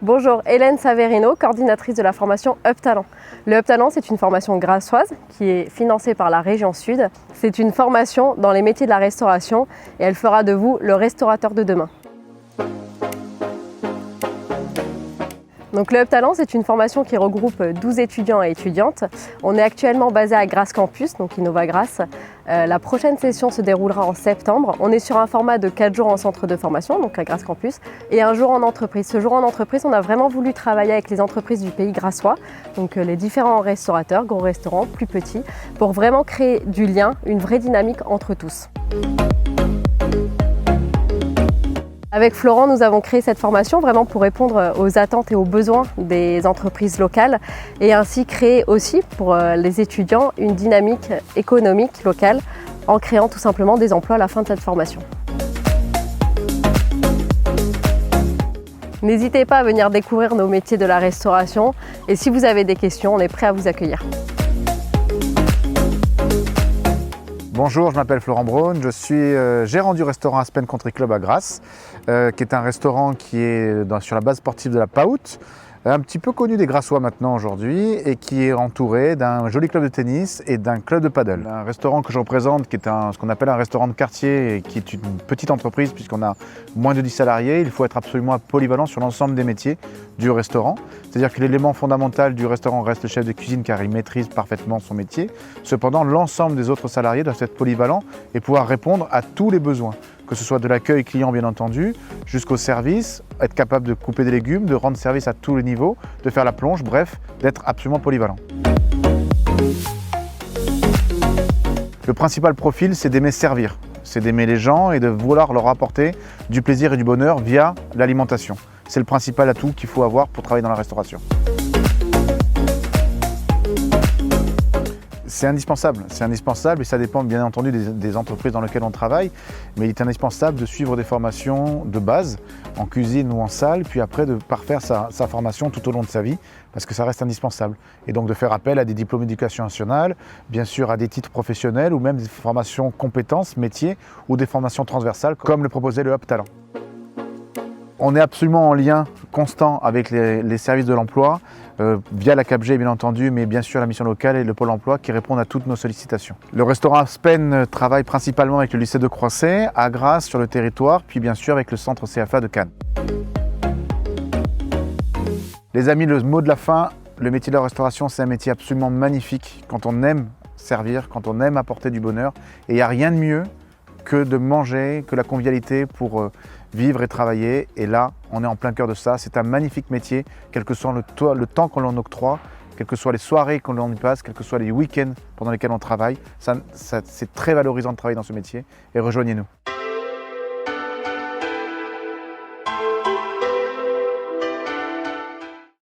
Bonjour, Hélène Saverino, coordinatrice de la formation Up Talent. Le Up Talent, c'est une formation grassoise qui est financée par la région Sud. C'est une formation dans les métiers de la restauration et elle fera de vous le restaurateur de demain. Donc le Up Talent, c'est une formation qui regroupe 12 étudiants et étudiantes. On est actuellement basé à Grasse Campus, donc Innova Grasse. La prochaine session se déroulera en septembre. On est sur un format de 4 jours en centre de formation, donc à Grasse Campus, et un jour en entreprise. Ce jour en entreprise, on a vraiment voulu travailler avec les entreprises du pays grassois, donc les différents restaurateurs, gros restaurants, plus petits, pour vraiment créer du lien, une vraie dynamique entre tous. Avec Florent, nous avons créé cette formation vraiment pour répondre aux attentes et aux besoins des entreprises locales et ainsi créer aussi pour les étudiants une dynamique économique locale en créant tout simplement des emplois à la fin de cette formation. N'hésitez pas à venir découvrir nos métiers de la restauration et si vous avez des questions, on est prêt à vous accueillir. Bonjour, je m'appelle Florent Braun, je suis gérant du restaurant Aspen Country Club à Grasse, qui est un restaurant qui est sur la base sportive de la Paout, un petit peu connu des Grassois maintenant aujourd'hui et qui est entouré d'un joli club de tennis et d'un club de paddle. Un restaurant que je représente qui est ce qu'on appelle un restaurant de quartier et qui est une petite entreprise puisqu'on a moins de 10 salariés, il faut être absolument polyvalent sur l'ensemble des métiers du restaurant. C'est-à-dire que l'élément fondamental du restaurant reste le chef de cuisine car il maîtrise parfaitement son métier. Cependant, l'ensemble des autres salariés doivent être polyvalents et pouvoir répondre à tous les besoins, que ce soit de l'accueil client bien entendu, jusqu'au service, être capable de couper des légumes, de rendre service à tous les niveaux, de faire la plonge, bref, d'être absolument polyvalent. Le principal profil, c'est d'aimer servir, c'est d'aimer les gens et de vouloir leur apporter du plaisir et du bonheur via l'alimentation. C'est le principal atout qu'il faut avoir pour travailler dans la restauration. C'est indispensable et ça dépend bien entendu des entreprises dans lesquelles on travaille, mais il est indispensable de suivre des formations de base en cuisine ou en salle, puis après de parfaire sa formation tout au long de sa vie, parce que ça reste indispensable. Et donc de faire appel à des diplômes d'éducation nationale, bien sûr à des titres professionnels ou même des formations compétences, métiers ou des formations transversales comme le proposait le Up Talent. On est absolument en lien constant avec les services de l'emploi, via la CAPG bien entendu, mais bien sûr la mission locale et le pôle emploi qui répondent à toutes nos sollicitations. Le restaurant Aspen travaille principalement avec le lycée de Croisset, à Grasse sur le territoire, puis bien sûr avec le centre CFA de Cannes. Les amis, le mot de la fin, le métier de la restauration, c'est un métier absolument magnifique quand on aime servir, quand on aime apporter du bonheur, et il n'y a rien de mieux que de manger, que la convivialité pour vivre et travailler. Et là, on est en plein cœur de ça. C'est un magnifique métier, quel que soit le temps qu'on l'en octroie, quelles que soient les soirées qu'on l'en y passe, quels que soient les week-ends pendant lesquels on travaille. C'est très valorisant de travailler dans ce métier et rejoignez-nous.